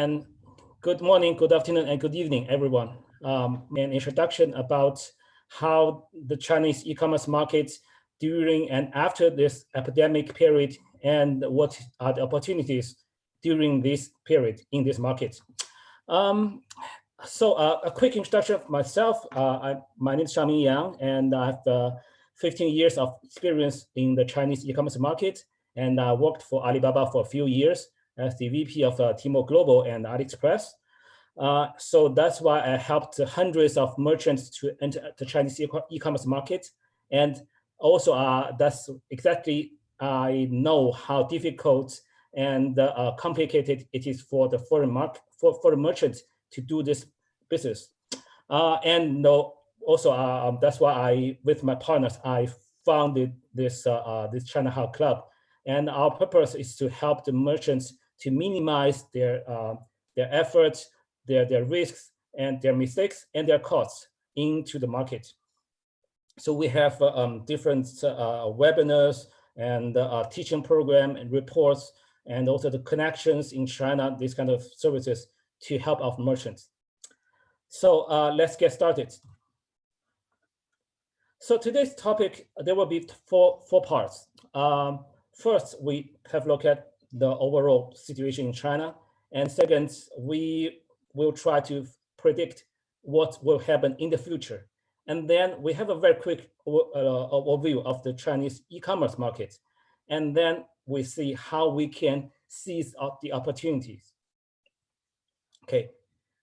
And good morning, good afternoon, and good evening, everyone. An introduction about how the Chinese e-commerce market during and after this epidemic period, and what are the opportunities during this period in this market. A quick introduction of myself. My name is Xiaoming Yang, and I have 15 years of experience in the Chinese e-commerce market, and I worked for Alibaba for a few years as the VP of Tmall Global and AliExpress. So that's why I helped hundreds of merchants to enter the Chinese e-commerce market. And also that's exactly, I know how difficult and complicated it is for the foreign merchants to do this business. Also, that's why with my partners, I founded this China Hub Club. And our purpose is to help the merchants to minimize their efforts, their risks, and their mistakes and their costs into the market. So we have different webinars and teaching program and reports, and also the connections in China, these kind of services to help our merchants. So let's get started. So today's topic, there will be four parts. First, we have a look at the overall situation in China. And second, we will try to predict what will happen in the future. And then we have a very quick overview of the Chinese e-commerce market. And then we see how we can seize the opportunities. Okay,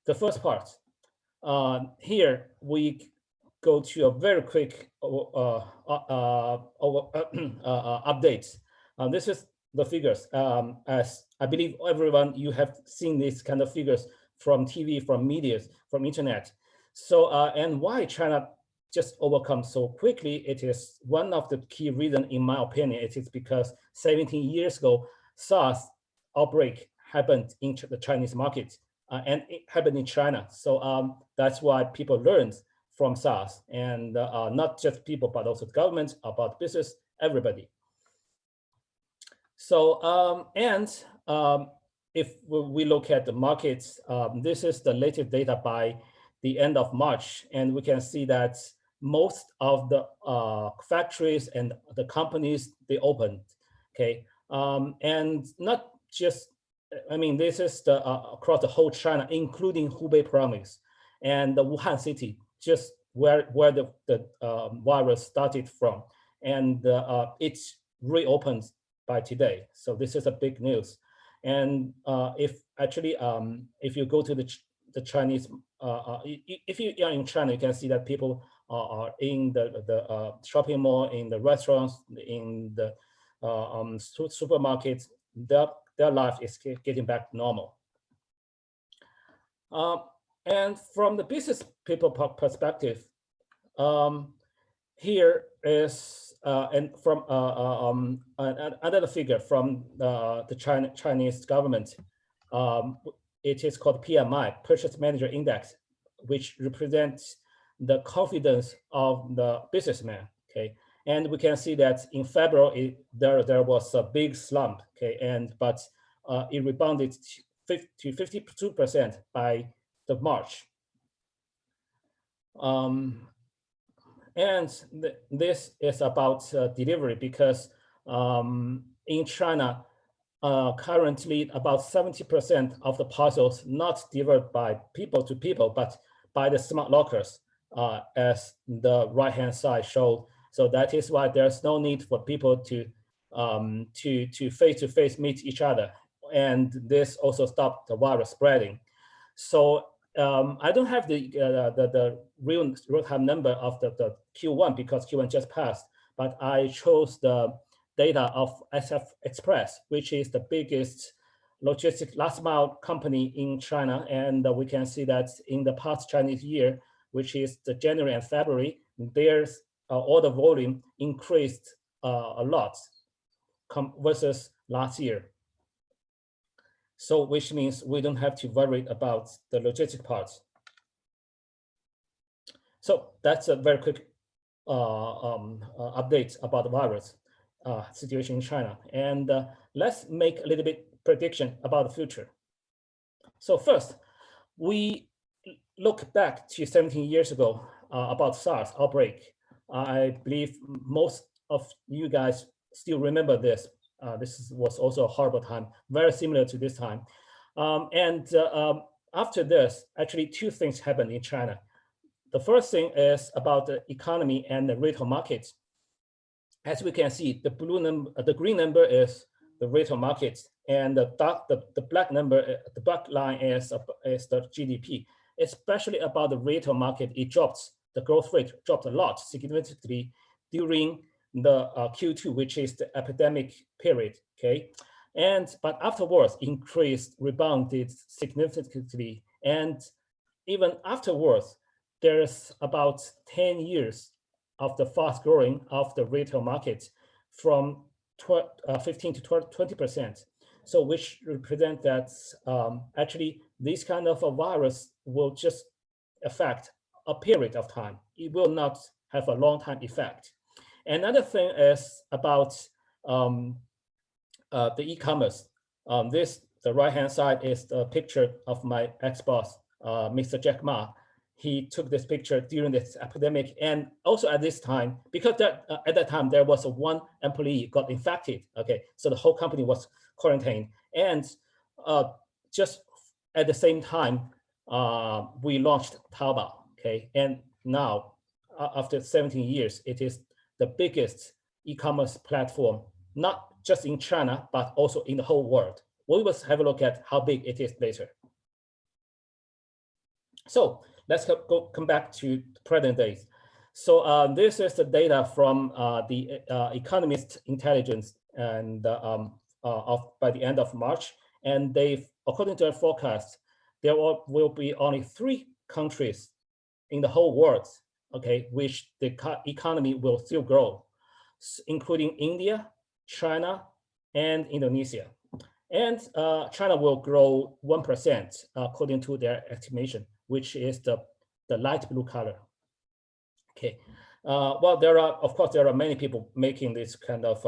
the first part. Here we go to a very quick update. This is the figures. As I believe everyone, you have seen these kind of figures from TV, from media, from internet. So, and why China just overcome so quickly, it is one of the key reasons, in my opinion. It is because 17 years ago, SARS outbreak happened in the Chinese market, and it happened in China. So that's why people learned from SARS, and not just people, but also the government, about business, everybody. So, if we look at the markets, this is the latest data by the end of March, and we can see that most of the factories and the companies, they opened, okay? And not just, I mean, this is the across the whole China, including Hubei province and the Wuhan city, just where the virus started from. And it's reopened by today. So this is a big news. And if you go to the Chinese, if you are in China, you can see that people are in the shopping mall, in the restaurants, in the supermarkets. Their life is getting back to normal. And from the business people perspective, here is and from another figure from the Chinese government. It is called PMI, Purchase Manager Index, which represents the confidence of the businessman. Okay, and we can see that in February there was a big slump. Okay, but it rebounded to 52% by the March. And this is about delivery, because in China, currently about 70% of the parcels not delivered by people to people, but by the smart lockers, as the right-hand side showed. So that is why there's no need for people to face-to-face meet each other. And this also stopped the virus spreading. So I don't have the real-time number of the Q1 because Q1 just passed, but I chose the data of SF Express, which is the biggest logistic last mile company in China. And we can see that in the past Chinese year, which is the January and February, there's order volume increased a lot versus last year. So which means we don't have to worry about the logistic parts. So that's a very quick update about the virus situation in China. And let's make a little bit prediction about the future. So first, we look back to 17 years ago about SARS outbreak. I believe most of you guys still remember this. This was also a horrible time, very similar to this time. After this, actually two things happened in China. The first thing is about the economy and the retail markets. As we can see, the green number is the retail markets, and the black number, the black line is the GDP. Especially about the retail market, it dropped. The growth rate dropped a lot significantly during the Q2, which is the epidemic period. Okay, but afterwards increased, rebounded significantly, and even afterwards, there's about 10 years of the fast growing of the retail market from 15 to 20%. So which represent that actually this kind of a virus will just affect a period of time. It will not have a long time effect. Another thing is about the e-commerce. The right-hand side is the picture of my ex-boss, Mr. Jack Ma. He took this picture during this epidemic, and also at this time, because at that time there was one employee got infected. Okay, so the whole company was quarantined, and just at the same time, we launched Taobao. Okay, and now after 17 years, it is the biggest e-commerce platform, not just in China but also in the whole world. We will have a look at how big it is later. So let's come back to present days. So this is the data from the Economist Intelligence and by the end of March. And according to their forecast, there will be only 3 countries in the whole world, okay, which the economy will still grow, including India, China, and Indonesia. And China will grow 1% according to their estimation, which is the light blue color. Okay. Well, of course, there are many people making this kind of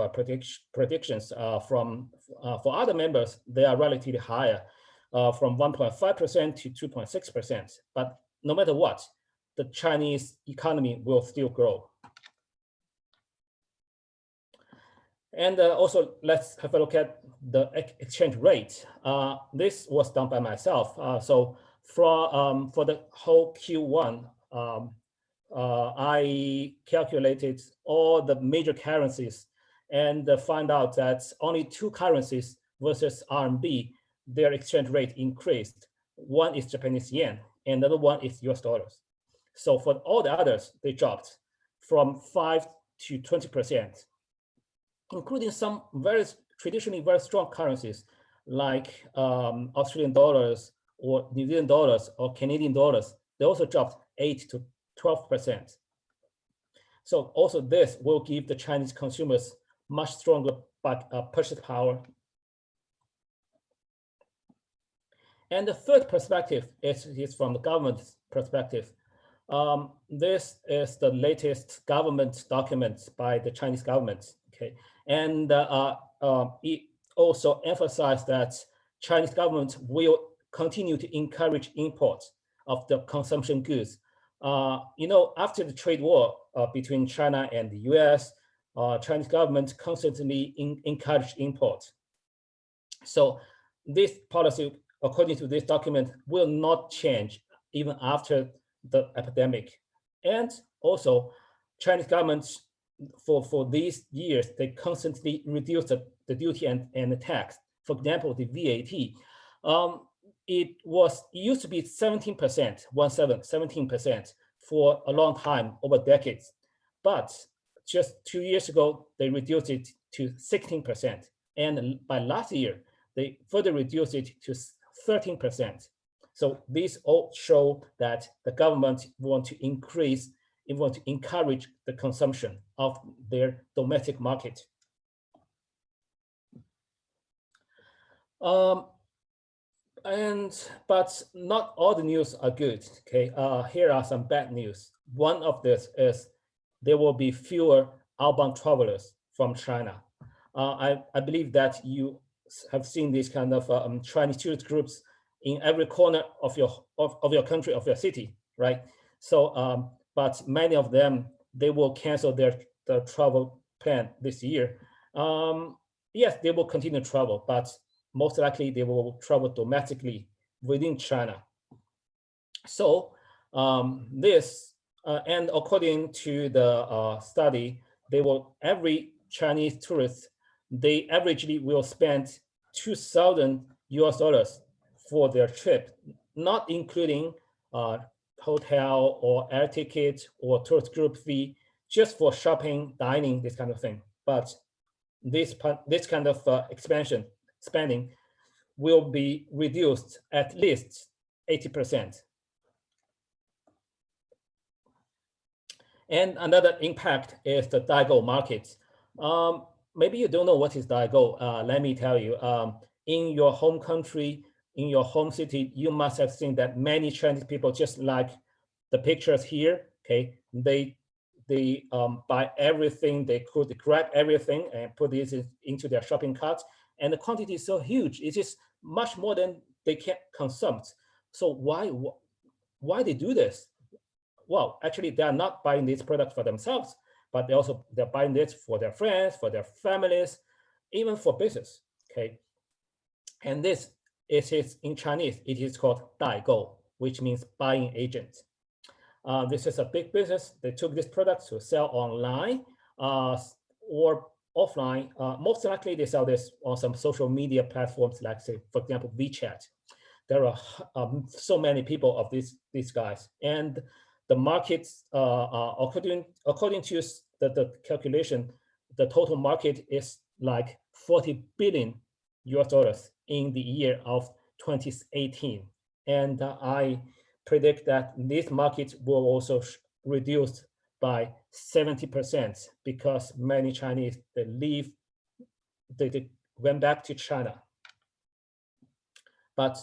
predictions. For other members, they are relatively higher, from 1.5% to 2.6%. But no matter what, the Chinese economy will still grow. And also, let's have a look at the exchange rate. This was done by myself. So for the whole Q1, I calculated all the major currencies and find out that only 2 currencies versus RMB, their exchange rate increased. One is Japanese yen, and the other one is US dollars. So for all the others, they dropped from 5 to 20%, including some traditionally very strong currencies like Australian dollars or New Zealand dollars or Canadian dollars. They also dropped 8 to 12%. So also this will give the Chinese consumers much stronger purchase power. And the third perspective is from the government's perspective. This is the latest government document by the Chinese government. Okay, and it also emphasized that Chinese government will continue to encourage imports of the consumption goods. After the trade war between China and the US, Chinese government constantly encouraged imports. So this policy, according to this document, will not change even after the epidemic. And also, Chinese government, for these years, they constantly reduce the duty and the tax. For example, the VAT, it used to be 17%, 17% for a long time, over decades. But just 2 years ago, they reduced it to 16%. And by last year, they further reduced it to 13%. So these all show that the government want to encourage the consumption of their domestic market. But not all the news are good. Okay, here are some bad news. One of this is there will be fewer outbound travelers from China. I believe that you have seen these kind of Chinese tourist groups in every corner of your country, of your city, right? So, but many of them, they will cancel their travel plan this year. Yes, they will continue to travel, but most likely they will travel domestically within China. So this, and according to the study, every Chinese tourist, they averagely will spend 2,000 US dollars for their trip, not including hotel or air ticket or tourist group fee, just for shopping, dining, this kind of thing. But this kind of spending will be reduced at least 80%. And another impact is the Daigou market. Maybe you don't know what is Daigou. Let me tell you. In your home country, in your home city, you must have seen that many Chinese people, just like the pictures here, okay, they buy everything they could, grab everything and put this into their shopping carts. And the quantity is so huge. It is much more than they can consume. So why they do this? Well, actually, they are not buying this product for themselves, but they're buying this for their friends, for their families, even for business. Okay, and this is in Chinese. It is called 代购, which means buying agent. This is a big business. They took this product to sell online or offline. Most likely, they sell this on some social media platforms, like, say, for example, WeChat. There are so many people of these guys, and the markets, according to the calculation, the total market is like 40 billion US dollars in the year of 2018. And I predict that this market will also reduce by 70% because many Chinese, they went back to China. But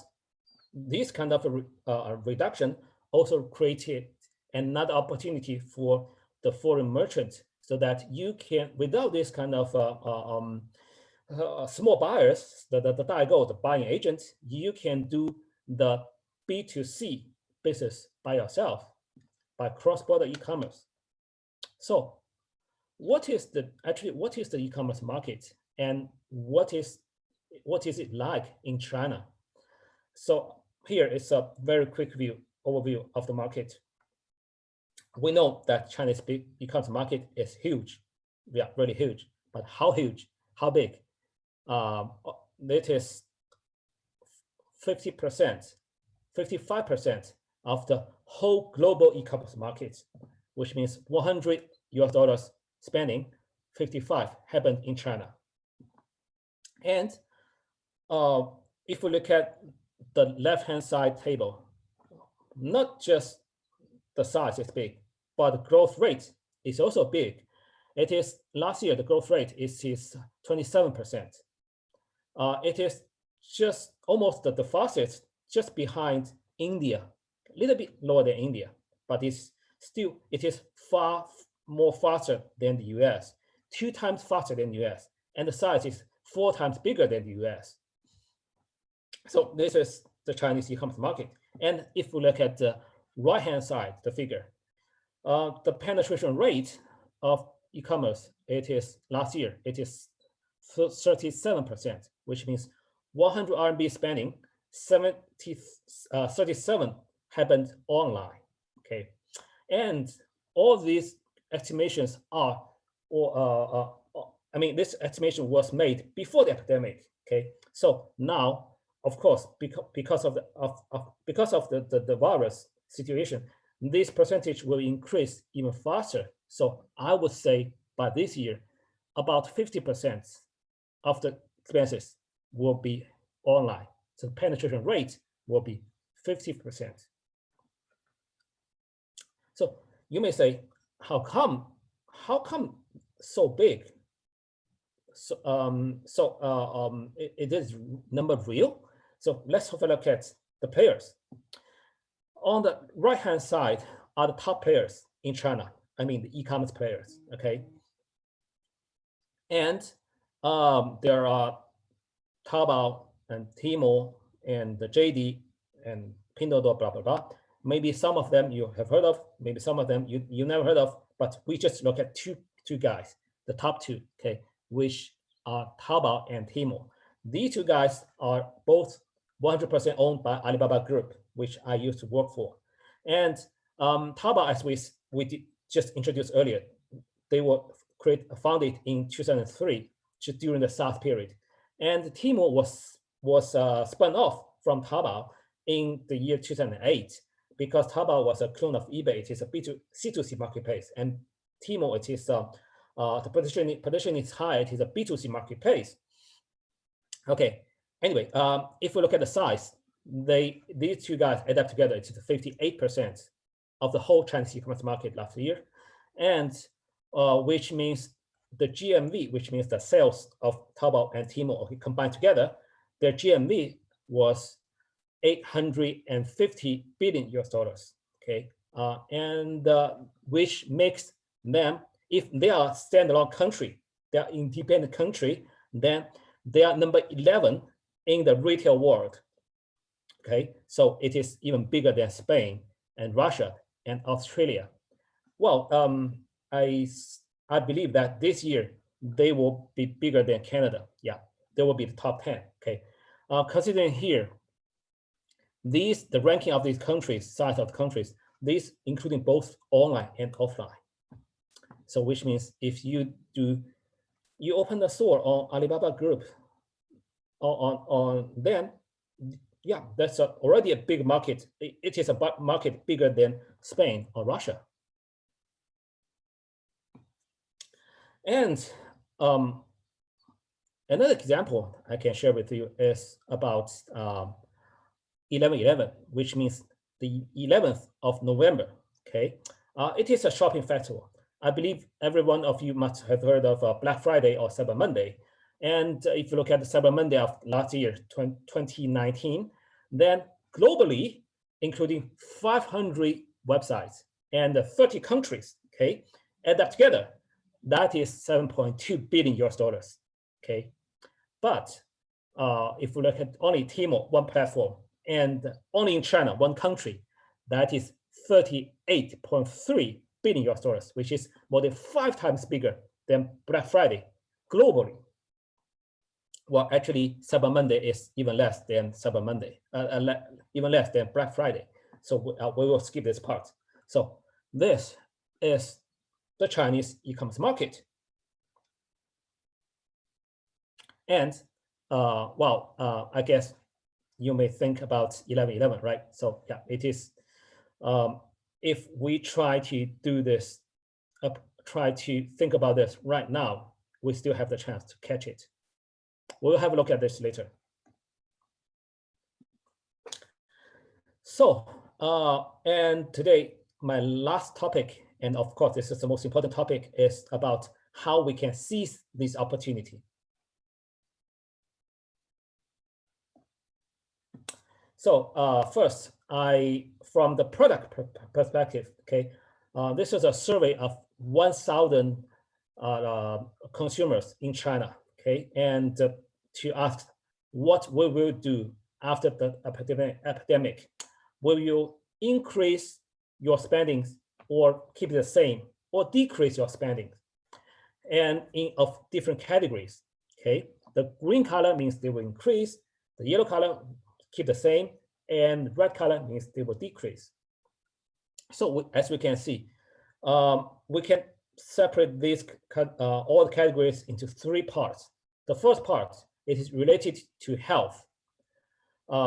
this kind of a reduction also created another opportunity for the foreign merchants, so that you can, without this kind of small buyers, the daigou, the buying agents, you can do the B2C business by yourself, by cross-border e-commerce. So what is the e-commerce market, and what is it like in China? So here is a very quick overview of the market. We know that China's e-commerce market is huge. Yeah, really huge. But how huge? How big? It is 50%, 55% of the whole global e-commerce market, which means 100 US dollars spending, 55 happened in China. And if we look at the left-hand side table, not just the size is big, but the growth rate is also big. It is, last year, the growth rate is 27%. It is just almost the fastest, just behind India, a little bit lower than India, but it is far more faster than the US, 2 times faster than the US, and the size is 4 times bigger than the US. So this is the Chinese e-commerce market. And if we look at the right-hand side, the figure, the penetration rate of e-commerce, last year, it is 37%, which means 100 RMB spending, 37 happened online, okay? And all these estimations this estimation was made before the epidemic, okay? So now, of course, because of the virus situation, this percentage will increase even faster. So I would say by this year, about 50% of the expenses will be online. So the penetration rate will be 50%. So you may say, how come so big? So it is number real. So let's have a look at the players. On the right-hand side are the top players in China. I mean, the e-commerce players, okay? And there are Taobao and Tmall and the JD and Pinduoduo, blah, blah, blah. Maybe some of them you have heard of, maybe some of them you never heard of, but we just look at two guys, the top two, okay, which are Taobao and Tmall. These two guys are both 100% owned by Alibaba Group, which I used to work for. And Taobao, as we just introduced earlier, they were founded in 2003, just during the SARS period. And Tmall was spun off from Taobao in the year 2008, because Taobao was a clone of eBay. It is a C2C marketplace, and Tmall, it is the position is high. It is a B2C marketplace. Okay. Anyway, if we look at the size, these two guys add up together, it's 58% of the whole Chinese e-commerce market last year, and which means the GMV, which means the sales of Taobao and Tmall, okay, combined together, their GMV was 850 billion US dollars. Okay, and which makes them, if they are standalone country, they are independent country, then they are number 11 in the retail world. Okay, so it is even bigger than Spain and Russia and Australia. Well, I believe that this year they will be bigger than Canada. Yeah, they will be the top 10. Okay, considering here, the ranking of these countries, size of countries, these including both online and offline. So which means if you open the store on Alibaba Group, on then, yeah, that's already a big market. It is a market bigger than Spain or Russia. And another example I can share with you is about 11/11, which means the 11th of November. Okay, it is a shopping festival. I believe every one of you must have heard of Black Friday or Cyber Monday. And if you look at the Cyber Monday of last year, 2019, then globally, including 500 websites and 30 countries, okay, add up together, that is 7.2 billion US dollars. Okay, but if we look at only Tmall, one platform, and only in China, one country, that is 38.3 billion US dollars, which is more than 5 times bigger than Black Friday globally. Well, actually, Cyber Monday is even less than Cyber Monday, even less than Black Friday. So we will skip this part. So this is the Chinese e-commerce market. And I guess you may think about 11/11, right? So yeah, it is. If we try to do this, try to think about this right now, we still have the chance to catch it. We'll have a look at this later. So, and today, my last topic, and of course, this is the most important topic, is about how we can seize this opportunity. So first, from the product perspective, okay, this is a survey of 1,000 consumers in China, okay, and to ask what we will do after the epidemic. Will you increase your spendings or keep it the same or decrease your spending? And of different categories, okay? The green color means they will increase, the yellow color keep the same, and red color means they will decrease. So as we can see, we can separate these all the categories into 3 parts. The first part, it is related to health,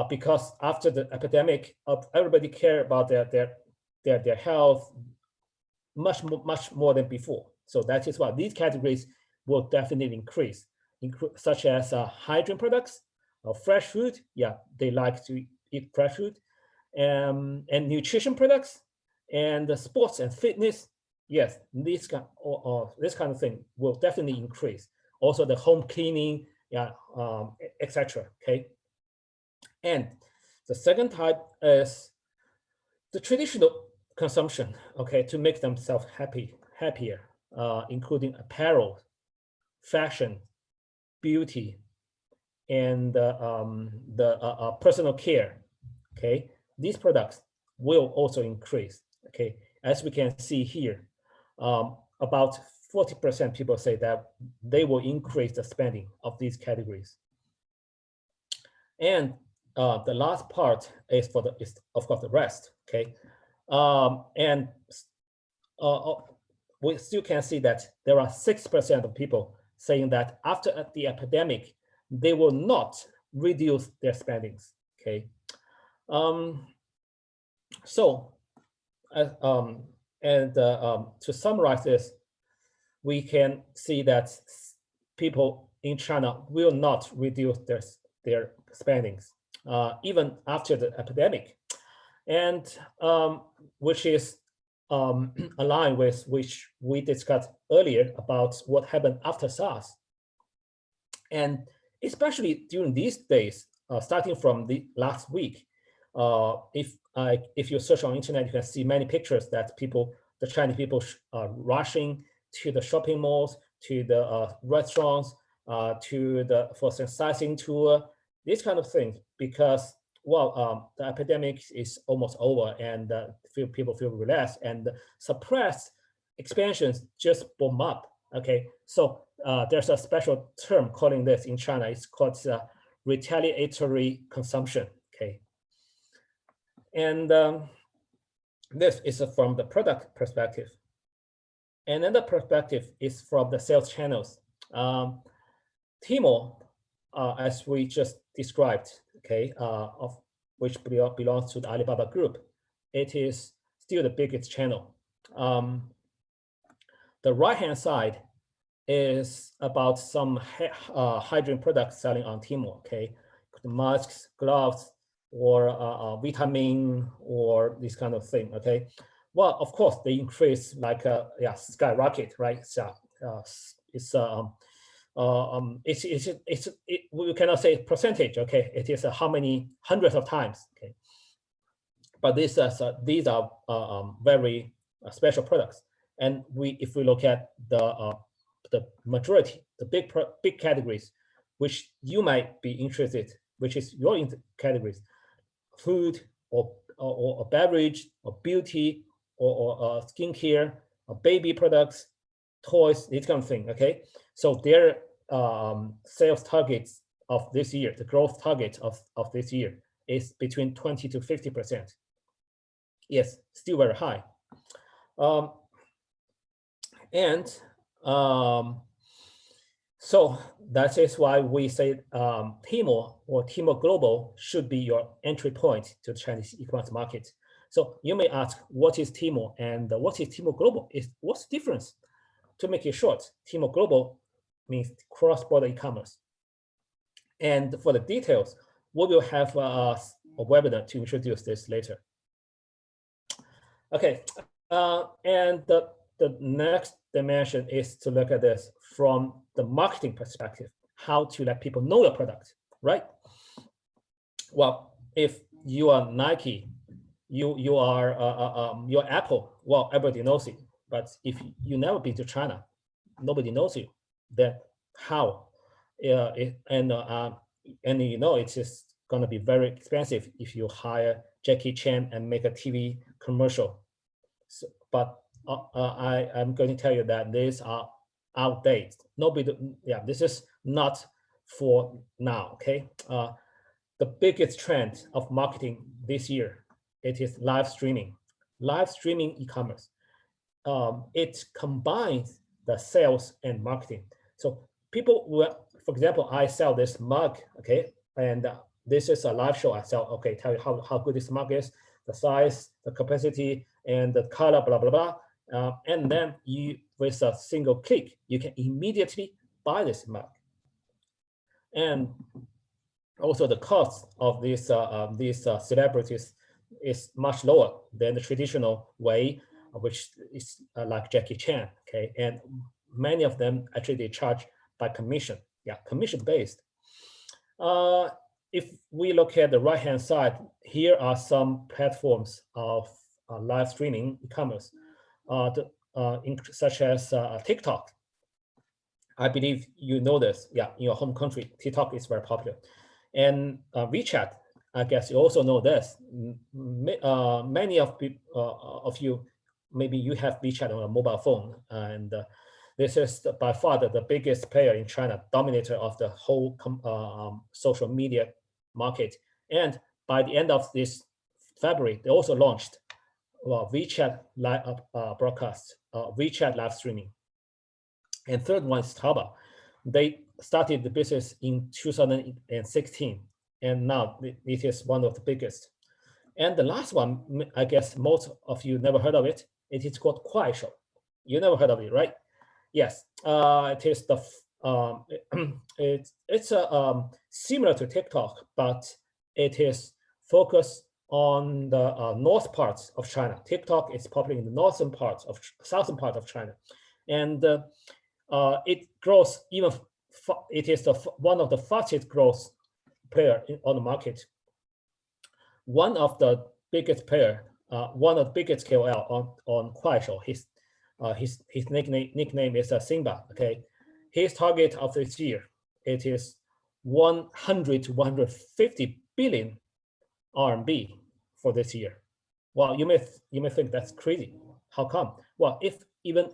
because after the epidemic, everybody care about their health much more than before. So that is why these categories will definitely increase, such as hygiene products, fresh food. Yeah, they like to eat fresh food, and nutrition products, and sports and fitness. Yes, this kind of thing will definitely increase. Also, the home cleaning, yeah, etc. Okay, and the second type is the traditional consumption. Okay, to make themselves happier, including apparel, fashion, beauty, and the personal care. Okay, these products will also increase. Okay, as we can see here, about 40% people say that they will increase the spending of these categories. And the last part is of course the rest. Okay, and we still can see that there are 6% of people saying that after the epidemic, they will not reduce their spendings. Okay, so to summarize this, we can see that people in China will not reduce their spendings even after the epidemic, and which is aligned with which we discussed earlier about what happened after SARS. And especially during these days, starting from the last week, if you search on internet, you can see many pictures that the Chinese people are rushing to the shopping malls, to the restaurants, for some sightseeing tour, these kind of things, because well, the epidemic is almost over, and people feel relaxed, and suppressed expansions just boom up. Okay, so there's a special term calling this in China. It's called retaliatory consumption. Okay, and this is from the product perspective. And another perspective is from the sales channels. Tmall, as we just described, okay, of which belongs to the Alibaba Group, it is still the biggest channel. The right-hand side is about some hygiene products selling on Tmall, okay, masks, gloves, or or this kind of thing, okay. Well, of course, they increase like skyrocket, right? So we cannot say percentage, okay. It is how many hundreds of times, okay. But these are very special products, and if we look at the majority, the big categories, which you might be interested, which is your categories, food or beverage or beauty or skincare or baby products, toys, this kind of thing. Okay, so their sales targets of this year, the growth target of this year is between 20 to 50%. Yes, still very high. So that is why we say Tmall or Tmall Global should be your entry point to the Chinese e-commerce market. So you may ask, what is Tmall and what is Tmall Global? What's the difference? To make it short, Tmall Global means cross-border e-commerce. And for the details, we will have a webinar to introduce this later. Okay, and the next dimension is to look at this from the marketing perspective, how to let people know your product, right? Well, if you are Nike, you are you're Apple, well, everybody knows it. But if you never been to China, nobody knows you, then how? And you know, it's just gonna be very expensive if you hire Jackie Chan and make a TV commercial. So, but I'm going to tell you that these are outdated. This is not for now, okay? The biggest trend of marketing this year, it is live streaming e-commerce. It combines the sales and marketing. So people will, for example, I sell this mug, okay? And this is a live show I sell, okay, tell you how good this mug is, the size, the capacity, and the color, blah, blah, blah. And then with a single click, you can immediately buy this mug. And also the cost of these celebrities is much lower than the traditional way, which is like Jackie Chan, okay? And many of them actually they charge by commission, commission based. If we look at the right-hand side, here are some platforms of live streaming e-commerce, such as TikTok. I believe you know this. Yeah, in your home country, TikTok is very popular. And WeChat, I guess you also know this. Many of you, maybe you have WeChat on a mobile phone, and this is by far the biggest player in China, dominator of the whole social media market. And by the end of this February, they also launched WeChat live broadcast, WeChat live streaming. And third one is Taobao. They started the business in 2016, and now it is one of the biggest. And the last one, I guess most of you never heard of it. It is called Kuaishou. You never heard of it, right? Yes, it is the it's similar to TikTok, but it is focused on the north parts of China. TikTok is popular in the southern part of China, and it grows even. It is one of the fastest growth player on the market. One of the biggest player, one of the biggest KOL on Kuaishou. His nickname is Simba. Okay, his target of this year, it is 100 to 150 billion RMB for this year. Well, you may think that's crazy. How come? Well, if even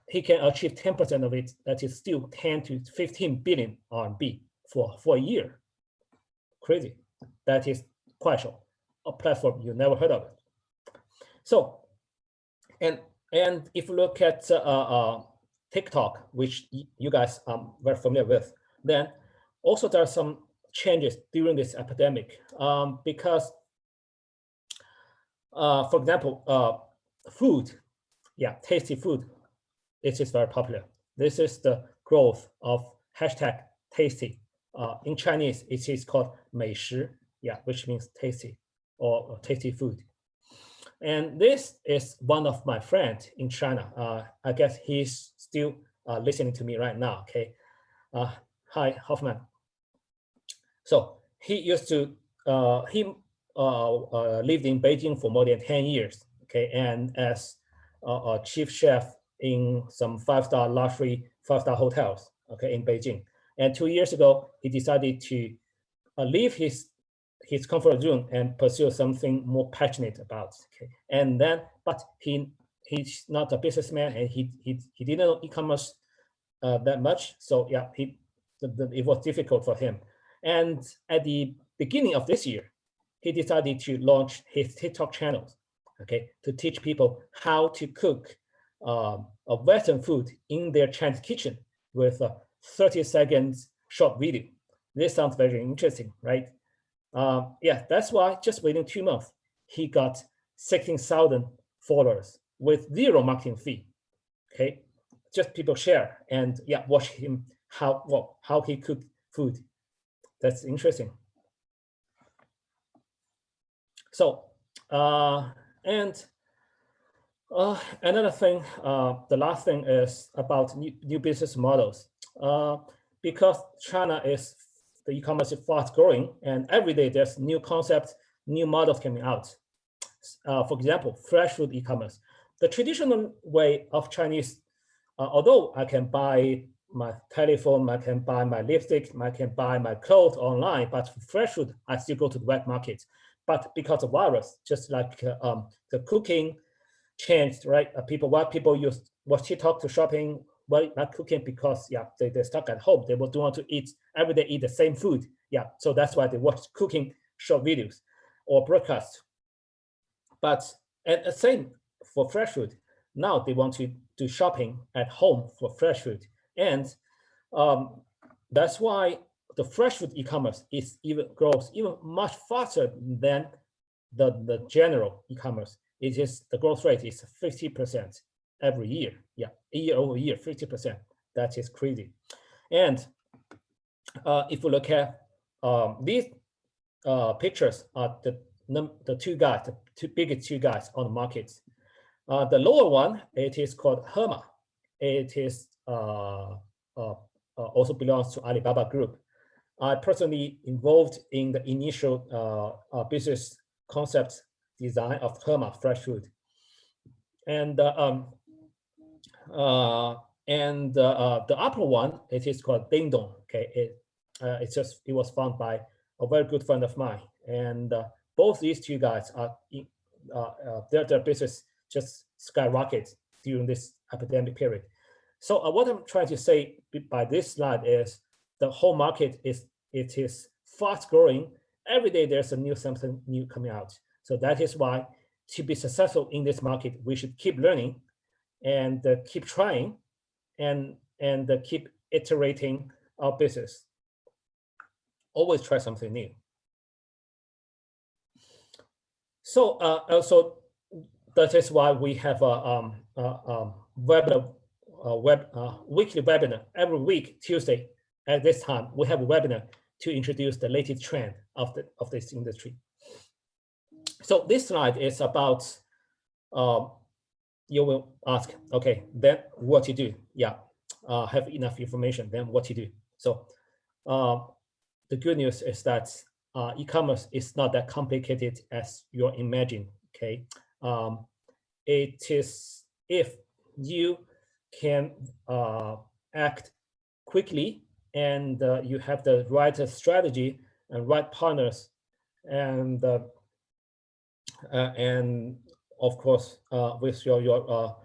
he can achieve 10% of it, that is still 10 to 15 billion RMB for a year. Crazy. That is Kuaishou, a platform you never heard of it. So, and if you look at TikTok, which you guys are very familiar with, then also there are some changes during this epidemic because, for example, food, tasty food, it is very popular. This is the growth of hashtag tasty. In Chinese, it is called 美食, which means tasty or tasty food. And this is one of my friends in China. I guess he's still listening to me right now. Okay, hi Hoffman. So he used to lived in Beijing for more than 10 years. Okay, and as a chief chef in some five-star luxury five-star hotels. Okay, in Beijing. And 2 years ago, he decided to leave his comfort zone and pursue something more passionate about. Okay, and then, but he's not a businessman, and he didn't know e-commerce that much. So it was difficult for him. And at the beginning of this year, he decided to launch his TikTok channel, okay, to teach people how to cook a Western food in their Chinese kitchen with a 30 seconds short video. This sounds very interesting, right? That's why just within 2 months, he got 16,000 followers with zero marketing fee. Okay, just people share and watch him how he cook food. That's interesting. So another thing, the last thing is about new business models. Because China is the e-commerce is fast growing, and every day there's new concepts, new models coming out. For example, fresh food e-commerce. The traditional way of Chinese, although I can buy my telephone, I can buy my lipstick, I can buy my clothes online, but for fresh food, I still go to the wet market. But because of virus, just like the cooking changed, right? People watch TikTok to shopping, not cooking because they're stuck at home. They don't want to eat every day, eat the same food. So that's why they watch cooking short videos or broadcasts. But at the same for fresh food, now they want to do shopping at home for fresh food, and that's why the fresh food e-commerce grows even much faster than the general e-commerce. The growth rate is 50% every year. Year over year, 50%. That is crazy. And if you look at these pictures are the two biggest two guys on the market. The lower one, it is called Hema. It is also belongs to Alibaba Group. I personally involved in the initial business concept design of Hema fresh food, and the upper one, it is called Ding Dong. Okay, it was found by a very good friend of mine. And both these two guys are their business just skyrocket during this epidemic period. So what I'm trying to say by this slide is the whole market is fast growing. Every day there's a new something new coming out. So that is why to be successful in this market, we should keep learning and keep trying and keep iterating our business. Always try something new. So also that is why we have a weekly webinar every week Tuesday at this time. We have a webinar to introduce the latest trend of this industry. So this slide is about you will ask, okay, then what you do? Yeah, have enough information, then what you do? So the good news is that e-commerce is not that complicated as you imagine, okay? It is if you can act quickly and you have the right strategy and right partners and of course with your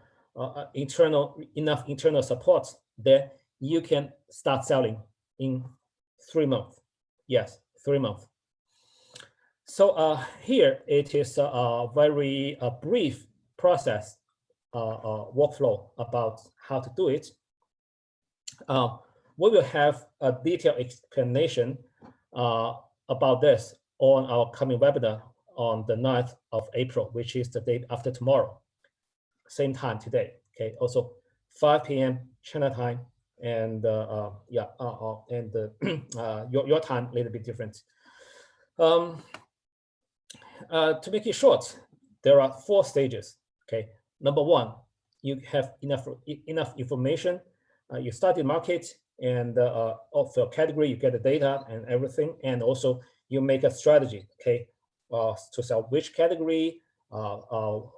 enough internal support, then you can start selling in 3 months. Yes, 3 months. So here it is a very brief process workflow about how to do it. We will have a detailed explanation about this on our coming webinar on the 9th of April, which is the day after tomorrow, same time today. Okay, also 5 p.m. China time, and your time a little bit different. To make it short, there are 4 stages. Okay, number 1, you have enough information. You study the market and of your category, you get the data and everything, and also you make a strategy. Okay, to sell which category, how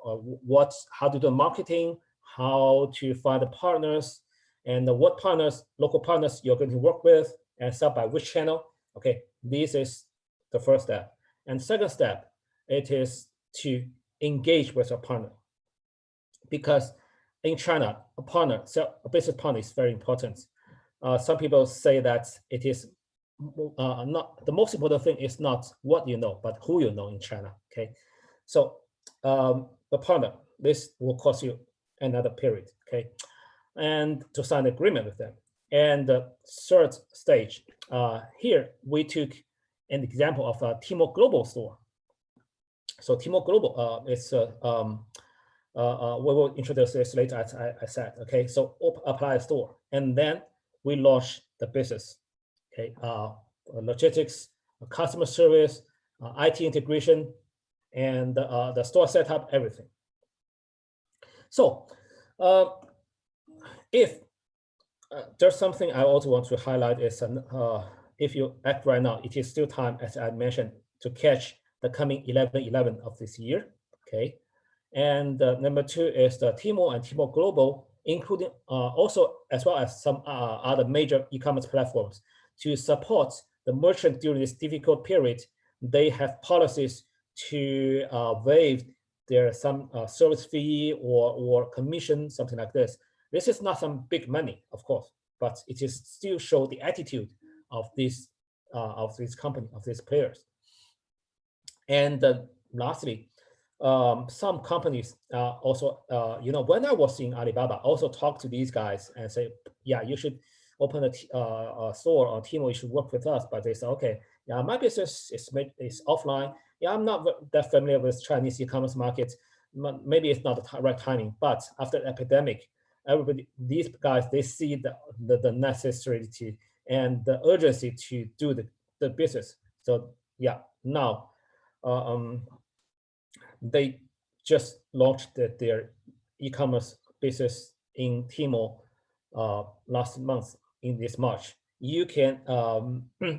to do marketing, how to find the partners, and what partners, local partners you're going to work with, and sell by which channel. Okay, this is the first step. And second step, it is to engage with a partner, because in China, a business partner is very important. Some people say that it is not the most important thing is not what you know, but who you know in China. Okay, so the partner, this will cost you another period. Okay, and to sign an agreement with them. And the third stage, here we took an example of a Tmall Global store. So Tmall Global is we will introduce this later, as I said. Okay, so apply a store, and then we launch the business. Okay, logistics, customer service, IT integration, and the store setup, everything. So if there's something I also want to highlight is if you act right now, it is still time, as I mentioned, to catch the coming 11/11 of this year. Okay, and number 2 is the Tmall and Tmall Global, including also as well as some other major e-commerce platforms, to support the merchant during this difficult period. They have policies to waive their some service fee or commission, something like this. This is not some big money, of course, but it is still show the attitude of this company, of these players. And lastly, some companies also, when I was in Alibaba, also talk to these guys and say, yeah, you should open a store on Tmall, you should work with us. But they say, okay, yeah, my business is offline. Yeah, I'm not that familiar with Chinese e-commerce market. Maybe it's not the right timing. But after the epidemic, these guys, they see the necessity and the urgency to do the business. So yeah, now they just launched their e-commerce business in Tmall last month in this March. You can,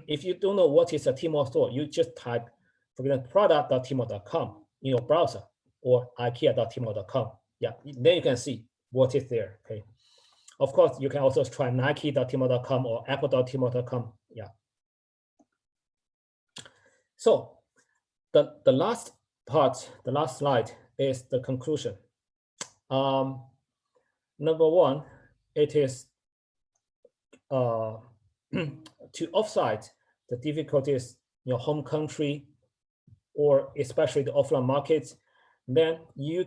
if you don't know what is a Tmall store, you just type, for example, product.tmall.com in your browser, or ikea.tmall.com. Yeah, then you can see what is there. Okay. Of course, you can also try nike.tmall.com or apple.tmall.com. Yeah. So the last part, the last slide is the conclusion. Number one, it is to offset the difficulties in your home country, or especially the offline markets, then you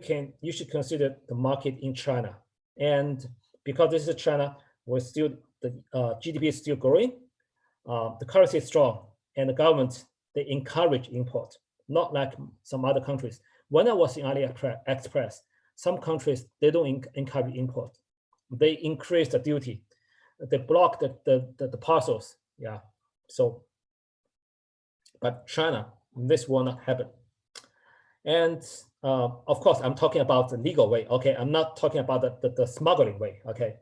should consider the market in China. And because this is China, the GDP is still growing, the currency is strong, and the government, they encourage import, not like some other countries. When I was in AliExpress, some countries, they don't encourage import. They increase the duty. They block the parcels. Yeah. So, but China, this will not happen. And of course, I'm talking about the legal way. Okay, I'm not talking about the smuggling way. Okay.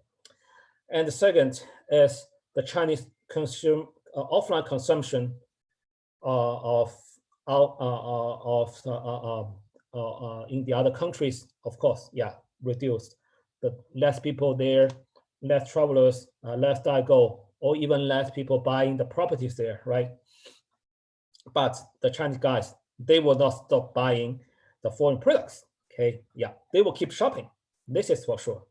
And the second is the Chinese offline consumption in the other countries, of course, yeah, reduced. The less people there, less travelers, less daigou, or even less people buying the properties there, right? But the Chinese guys, they will not stop buying the foreign products. Okay, yeah, they will keep shopping. This is for sure.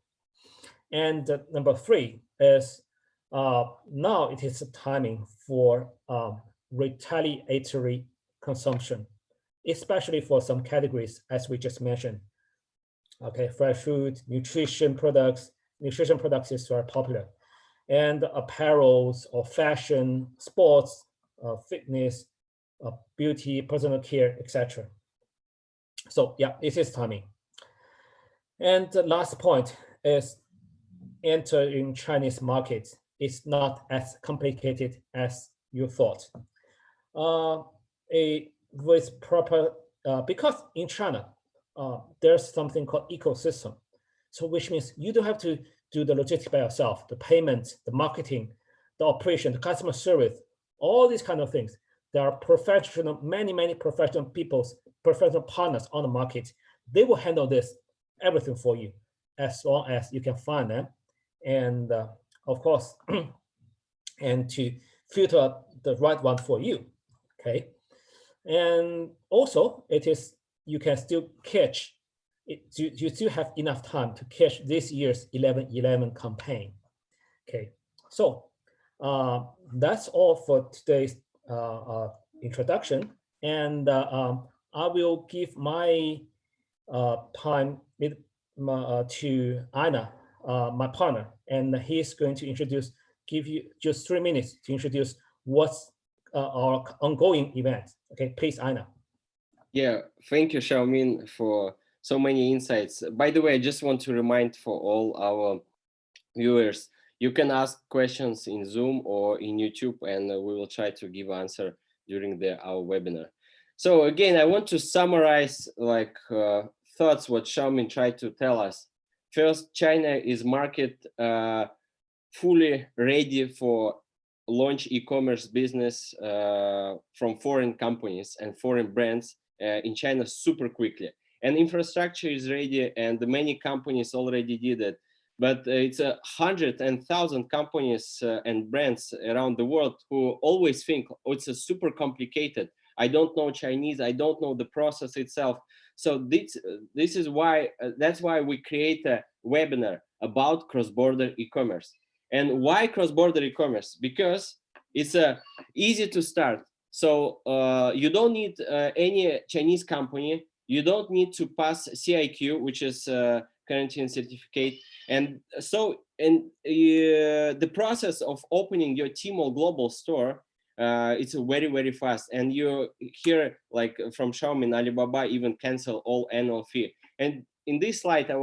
And number three is now it is timing for retaliatory consumption, especially for some categories, as we just mentioned. Okay, fresh food, nutrition products. Nutrition products is very popular, and apparels or fashion, sports, fitness, beauty, personal care, etc. So yeah, this is timing. And the last point is entering Chinese markets is not as complicated as you thought. With proper, because in China, there's something called ecosystem. So which means you don't have to do the logistics by yourself, the payment, the marketing, the operation, the customer service, all these kind of things. There are professional, many professional professional partners on the market. They will handle this, everything for you, as long as you can find them. And of course, and to filter the right one for you, okay? And also, you can still catch, you still have enough time to catch this year's 11/11 campaign, okay? So that's all for today's introduction. And I will give my time to Anna, my partner, and he's going to give you just 3 minutes to introduce what's our ongoing event. Okay, please, Anna. Yeah, thank you, Xiaomin, for so many insights. By the way, I just want to remind for all our viewers, you can ask questions in Zoom or in YouTube, and we will try to give answer during our webinar. So again, I want to summarize thoughts what Xiaomin tried to tell us. First, China is market fully ready for launch e-commerce business from foreign companies and foreign brands in China super quickly. And infrastructure is ready, and many companies already did it. But it's 100 and 1,000 companies and brands around the world who always think, oh, it's a super complicated. I don't know Chinese. I don't know the process itself. So this is why that's why we create a webinar about cross-border e-commerce. And why cross-border e-commerce? Because it's easy to start. So you don't need any Chinese company. You don't need to pass CIQ, which is quarantine certificate. And so the process of opening your Tmall global store, it's very fast. And you hear like from Xiaomi, Alibaba even cancel all annual fee. And in this slide, I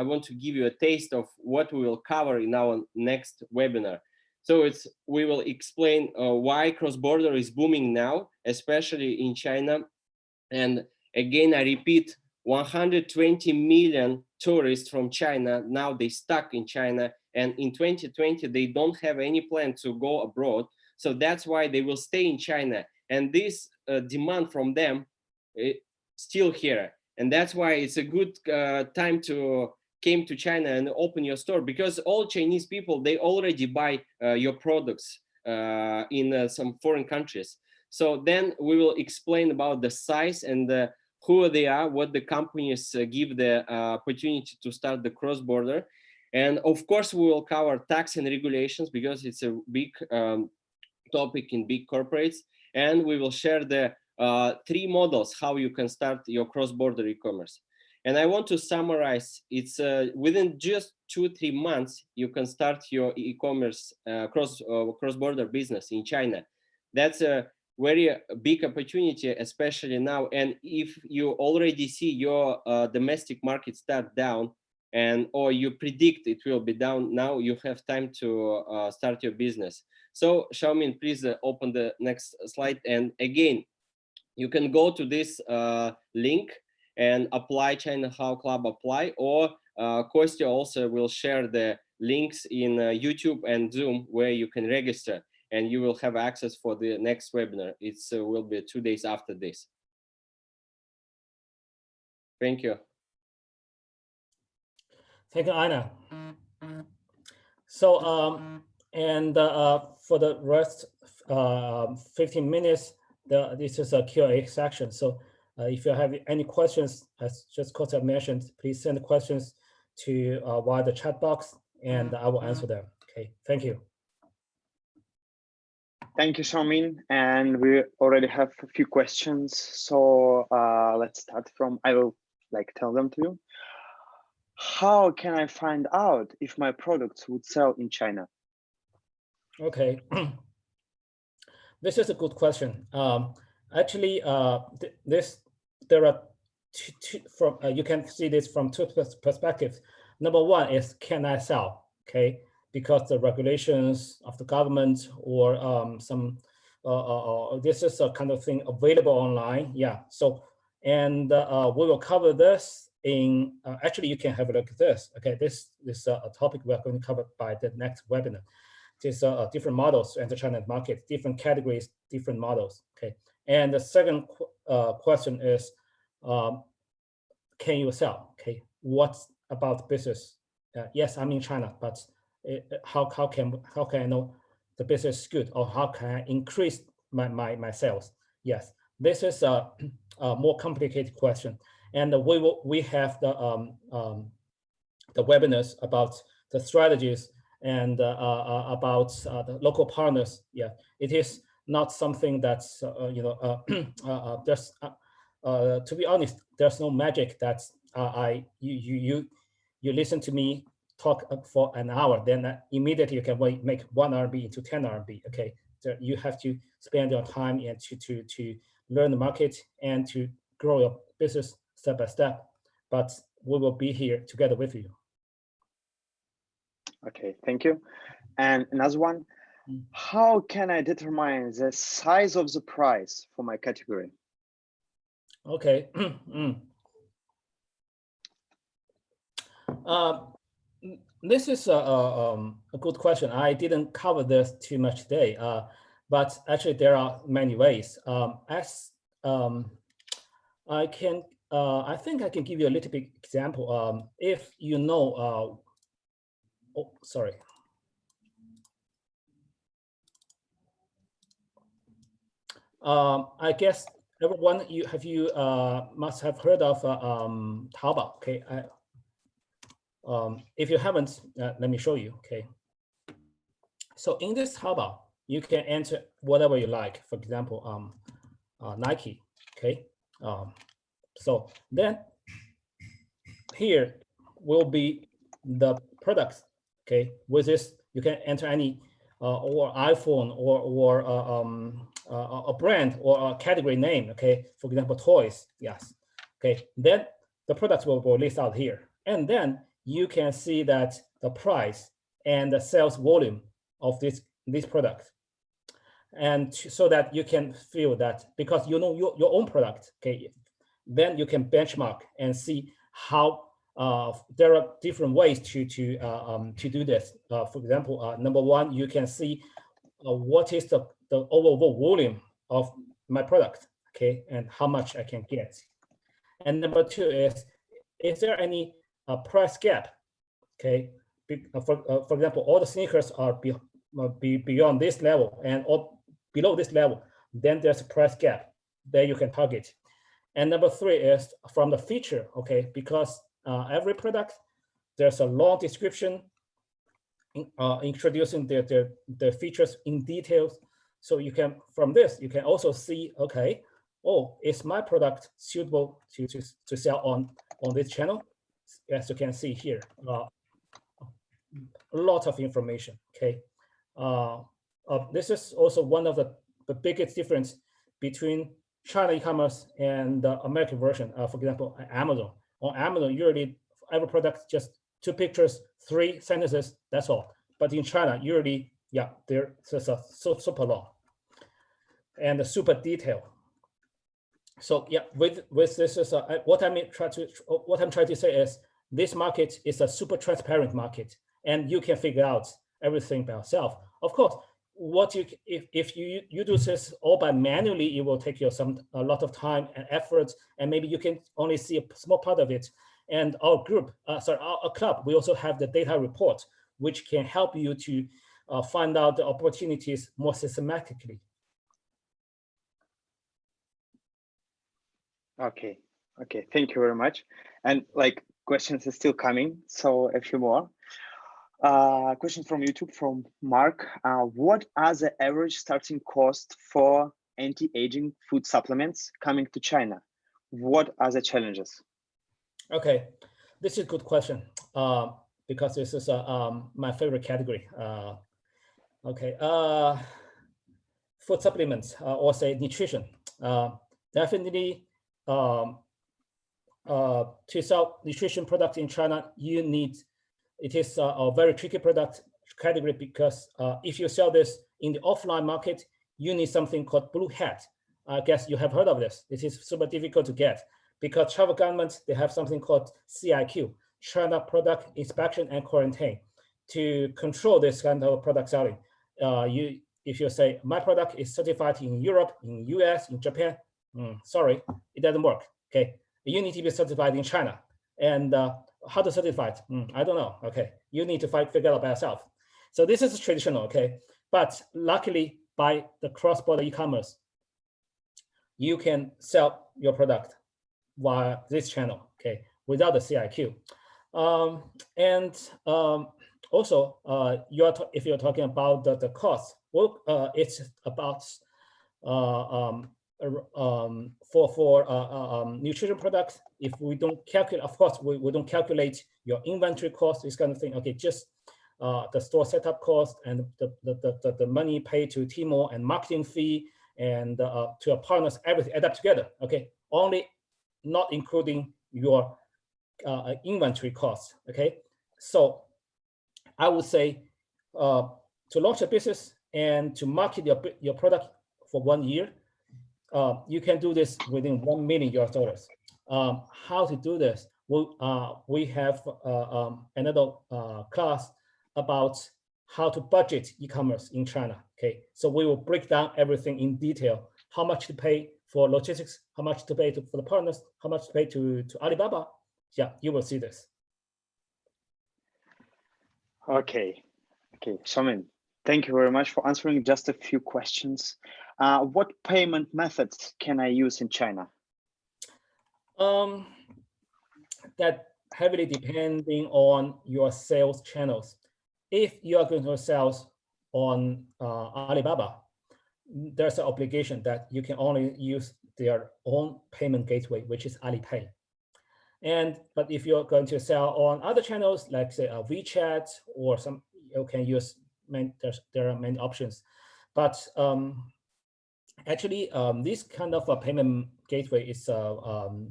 want to give you a taste of what we will cover in our next webinar. So we will explain why cross-border is booming now, especially in China. And again, I repeat, 120 million tourists from China, now they stuck in China. And in 2020, they don't have any plan to go abroad. So that's why they will stay in China. And this demand from them is still here. And that's why it's a good time to came to China and open your store, because all Chinese people, they already buy your products in some foreign countries. So then we will explain about the size and who they are, what the companies give the opportunity to start the cross-border. And of course, we will cover tax and regulations because it's a big topic in big corporates. And we will share the 3 models how you can start your cross-border e-commerce. And I want to summarize, it's within just 2-3 months, you can start your e-commerce cross-border business in China. That's a very big opportunity, especially now. And if you already see your domestic market start down, and or you predict it will be down, now you have time to start your business. So Xiaomin, please open the next slide. And again, you can go to this link and apply China How Club apply, or Kostya also will share the links in YouTube and Zoom where you can register, and you will have access for the next webinar. It's will be 2 days after this. Thank you. Thank you, Anna. So, for the rest 15 minutes, this is a Q&A section. So if you have any questions, as just Kostya mentioned, please send questions to via the chat box, and I will answer them. Okay, thank you. Thank you, Xiaomin. And we already have a few questions. So let's start from, I will tell them to you. How can I find out if my products would sell in China? Okay. This is a good question. Actually, there are two you can see this from 2 perspectives. Number one is, can I sell? Okay, because the regulations of the government or this is a kind of thing available online. Yeah. So, and we will cover this in. Actually, you can have a look at this. Okay, this is a topic we are going to cover by the next webinar. There's different models to enter China market, different categories, different models. Okay, and the second question is, can you sell? Okay, what about business? Yes, I'm in China, but how can I know the business is good, or how can I increase my sales? Yes, this is a more complicated question, and we have the webinars about the strategies and about the local partners. Yeah, it is not something that's there's to be honest, there's no magic that you listen to me talk for an hour, then immediately you can make 1 RMB into 10 RMB. Okay, so you have to spend your time and to learn the market and to grow your business step by step. But we will be here together with you. Okay, thank you. And another one, how can I determine the size of the price for my category? Okay. This is a good question. I didn't cover this too much today, but actually there are many ways. I think I can give you a little bit example. If you know, oh, sorry. I guess everyone must have heard of Taobao. Okay, if you haven't, let me show you. Okay, so in this Taobao, you can enter whatever you like. For example, Nike. Okay, so then here will be the products. Okay, with this you can enter any or iPhone or a brand or a category name. Okay, for example, toys. Yes. Okay, then the products will list out here, and then you can see that the price and the sales volume of this product, and so that you can feel that, because you know your own product. Okay, then you can benchmark and see how there are different ways to do this. For example, number one, you can see what is the overall volume of my product, okay, and how much I can get. And number two is there any price gap? Okay, for example, all the sneakers are beyond this level and or below this level, Then there's a price gap. There you can target. And number 3 is from the feature, okay? Because every product, there's a long description introducing the features in details. So you can, from this, you can also see, okay, oh, is my product suitable to sell on this channel? As you can see here, a lot of information, okay? This is also one of the biggest difference between China e-commerce and the American version. For example, Amazon. On Amazon, usually every product just 2 pictures, 3 sentences, that's all. But in China, usually, yeah, they're so super long and super detailed. So yeah, with this is what I'm trying to say is this market is a super transparent market, and you can figure out everything by yourself. Of course, what you if you do this all by manually, it will take you a lot of time and effort, and maybe you can only see a small part of it. And our group, our club, we also have the data report, which can help you to find out the opportunities more systematically. Okay, thank you very much. And like questions are still coming, so a few more. Question from YouTube from Mark. What are the average starting cost for anti-aging food supplements coming to China? What are the challenges? Okay, this is a good question because this is my favorite category. Okay, food supplements or say nutrition. Definitely to sell nutrition products in China, it is a very tricky product category because if you sell this in the offline market, you need something called blue hat. I guess you have heard of this. It is super difficult to get because travel governments, they have something called CIQ, China Product Inspection and Quarantine, to control this kind of product selling. If you say my product is certified in Europe, in US, in Japan, sorry, it doesn't work. Okay, you need to be certified in China. And how to certify it? I don't know. Okay, you need to figure out by yourself. So this is traditional. Okay, but luckily by the cross-border e-commerce, you can sell your product via this channel. Okay, without the CIQ. Also, if you're talking about the cost, well, it's about for nutrition products. If we don't calculate, of course, we don't calculate your inventory cost, this kind of thing. Okay, just the store setup cost and the money paid to Tmall and marketing fee and to our partners, everything add up together. Okay, only not including your inventory costs. Okay, so I would say to launch a business and to market your product for 1 year, you can do this within $1 million. How to do this? Well, we have another class about how to budget e-commerce in China. Okay, so we will break down everything in detail: how much to pay for logistics, how much to pay for the partners, how much to pay to Alibaba. Yeah, you will see this. Okay, Xiaomin, thank you very much for answering just a few questions. What payment methods can I use in China? That heavily depending on your sales channels. If you are going to sell on Alibaba, there's an obligation that you can only use their own payment gateway, which is Alipay. But if you're going to sell on other channels, like say WeChat or some, you can use, there are many options. But actually, this kind of a payment gateway is how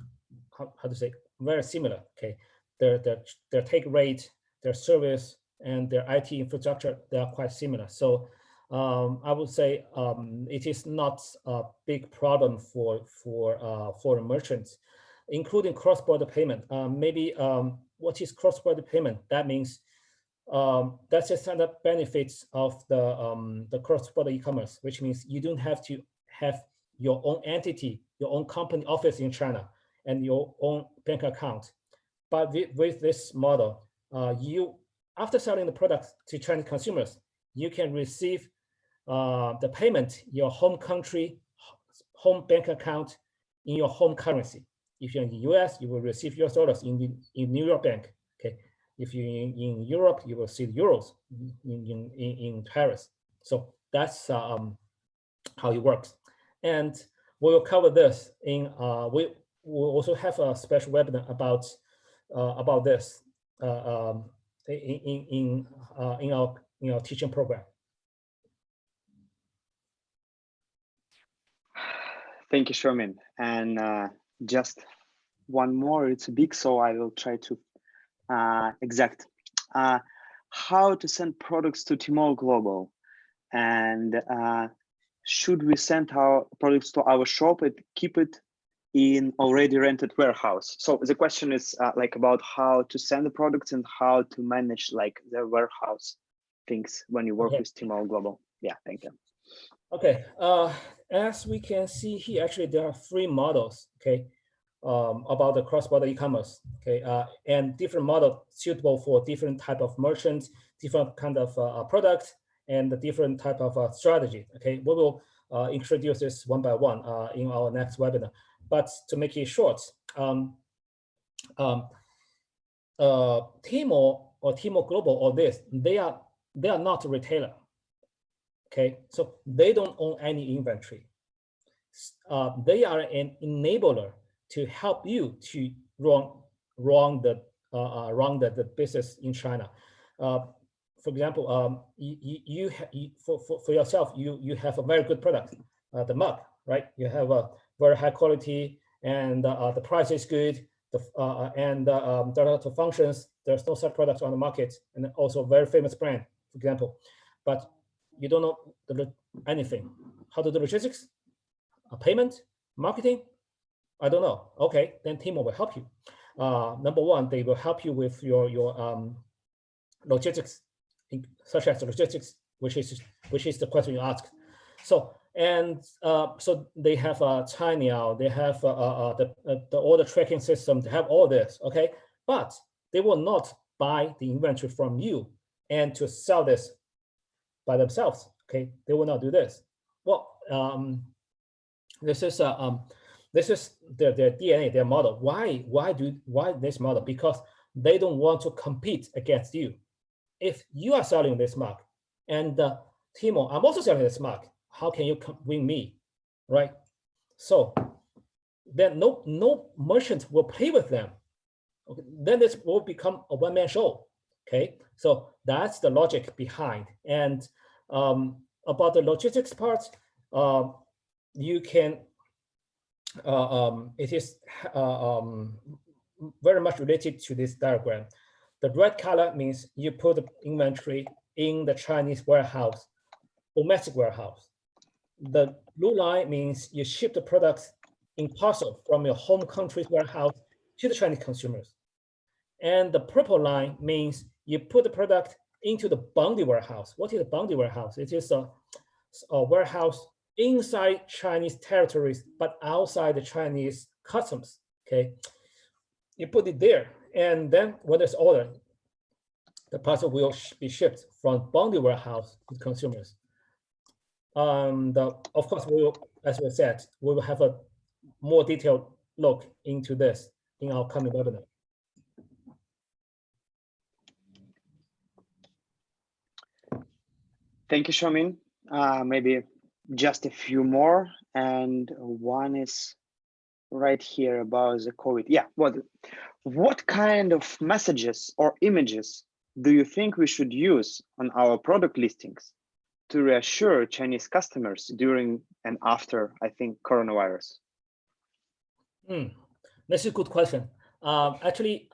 to say, very similar. Okay, their take rate, their service, and their IT infrastructure, they are quite similar. So I would say it is not a big problem for merchants, including cross-border payment. Maybe what is cross-border payment? That means that's a standard benefits of the cross-border e-commerce, which means you don't have to have your own entity, your own company office in China, and your own bank account. But with this model, after selling the products to Chinese consumers, you can receive the payment your home country home bank account in your home currency. If you're in the US, you will receive US dollars in New York bank. Okay. If you're in Europe, you will see euros in Paris. So that's how it works. And we will cover this in, we will also have a special webinar about this in our teaching program. Thank you, Sherman. And just one more, it's big, so I will try to exact. How to send products to Tmall Global, and should we send our products to our shop and keep it in already rented warehouse? So the question is like about how to send the products and how to manage like the warehouse things when you work with Tmall Global. Yeah, thank you. Okay, as we can see here, actually there are 3 models, okay, about the cross-border e-commerce, okay, and different models suitable for different type of merchants, different kind of products, and the different type of strategy, okay. We will introduce this one by one in our next webinar. But to make it short, Tmall or Tmall Global or this, they are not a retailer. Okay, so they don't own any inventory. They are an enabler to help you to run the business in China. For example, for yourself, you have a very good product, the mug, right? You have a very high quality, and the price is good. And there are a lot of functions. There's no such products on the market, and also very famous brand, for example. But you don't know anything. How to do logistics, payment, marketing? I don't know. Okay, then Tmall will help you. Number one, they will help you with your logistics, such as logistics, which is the question you asked. So so they have China, they have the order tracking system, they have all this, okay? But they will not buy the inventory from you and to sell this by themselves, okay? They will not do this. Well, this is their DNA, their model. Why this model? Because they don't want to compete against you. If you are selling this mug and Tmall, I'm also selling this mug, how can you win me, right? So then no merchant will play with them. Okay, then this will become a one-man show. Okay, so that's the logic behind. And about the logistics part, you can. It is very much related to this diagram. The red color means you put the inventory in the Chinese warehouse, domestic warehouse. The blue line means you ship the products in parcel from your home country's warehouse to the Chinese consumers. And the purple line means you put the product into the boundary warehouse. What is a boundary warehouse? It is a warehouse inside Chinese territories, but outside the Chinese customs, okay? You put it there, and then when it's ordered, the parcel will be shipped from boundary warehouse to consumers. Of course, we will, as we said, we will have a more detailed look into this in our coming webinar. Thank you, Xiaomin. Maybe just a few more, and one is right here about the COVID. Yeah, what kind of messages or images do you think we should use on our product listings to reassure Chinese customers during and after, I think, coronavirus? That's a good question. Actually,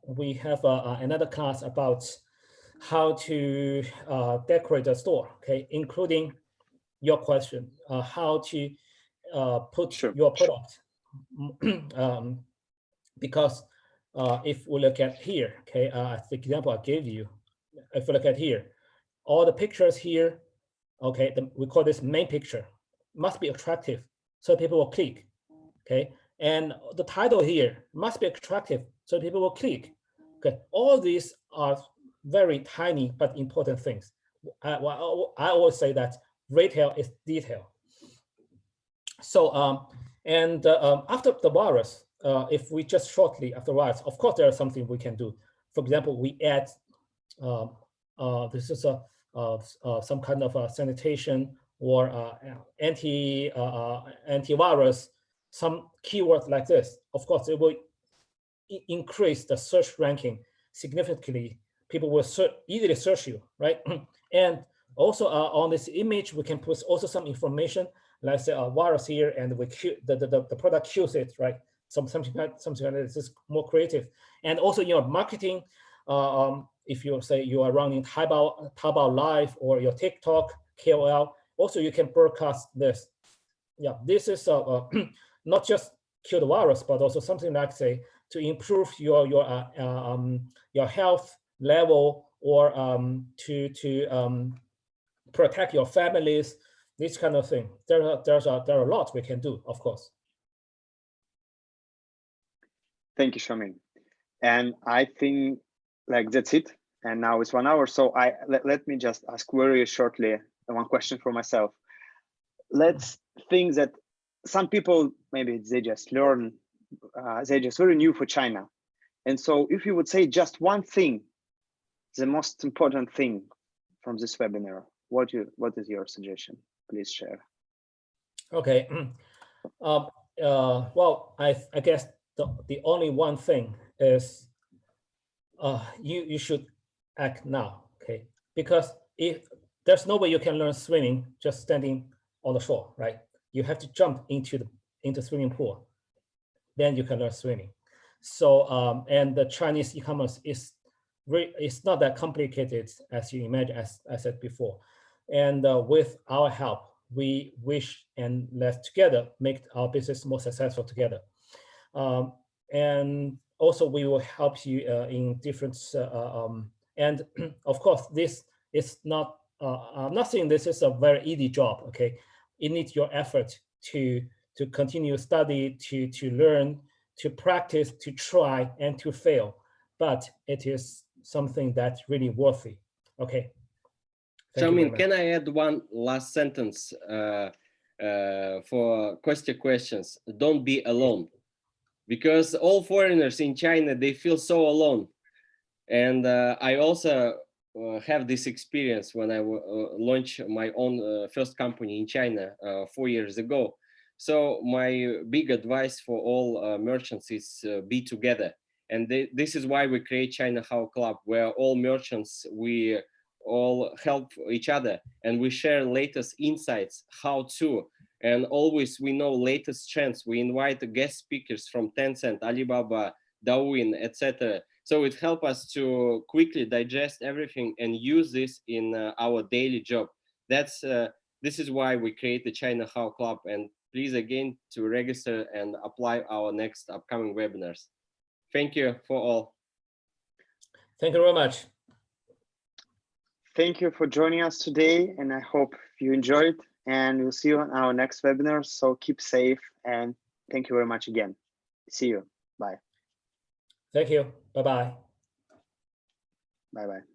we have another class about how to decorate a store, okay, including your question, how to put your product. Because if we look at here, okay, the example I gave you, if we look at here, all the pictures here, okay, we call this main picture, must be attractive, so people will click, okay? And the title here must be attractive, so people will click, okay? All these are very tiny but important things. I always say that retail is detail. So after the virus, if we just shortly after virus, of course there is something we can do. For example, we add this is some kind of sanitation or antivirus, some keywords like this. Of course, it will increase the search ranking significantly. People will easily search you, right? And also on this image, we can put also some information, like say a virus here, and we the product kills it, right? Something like this is more creative. And also your marketing, if you say you are running Taobao Live or your TikTok KOL, also you can broadcast this. Yeah, this is not just kill the virus, but also something like say to improve your health level, or to protect your families, this kind of thing. There are a lot we can do, of course. Thank you, Xiaomin. And I think like that's it. And now it's 1 hour. So let me just ask very shortly one question for myself. Let's think that some people, maybe they just learn, they're just very new for China. And so if you would say just one thing, the most important thing from this webinar, what is your suggestion? Please share. Okay. Well, I guess the only one thing is you should act now, okay? Because if there's no way you can learn swimming just standing on the shore, right? You have to jump into swimming pool, then you can learn swimming. So and the Chinese e-commerce is not that complicated as you imagine, as I said before. And with our help, we wish and let's together make our business more successful together. And also we will help you in different, and of course, this is not, I'm not saying this is a very easy job, okay? It needs your effort to continue study, to learn, to practice, to try, and to fail. But it is something that's really worthy, okay? Xiaomin, can I add one last sentence for questions? Don't be alone, because all foreigners in China, they feel so alone. And I also have this experience when I launched my own first company in China 4 years ago. So my big advice for all merchants is be together. And this is why we create China How Club, where all merchants, we all help each other and we share latest insights, how to, and always we know latest trends. We invite the guest speakers from Tencent, Alibaba, Douyin, etc. So it helps us to quickly digest everything and use this in our daily job. That's this is why we create the China How Club. And please again to register and apply our next upcoming webinars. Thank you for all. Thank you very much. Thank you for joining us today, and I hope you enjoyed, and we'll see you on our next webinar. So keep safe, and thank you very much again. See you. Bye. Thank you. Bye-bye. Bye-bye.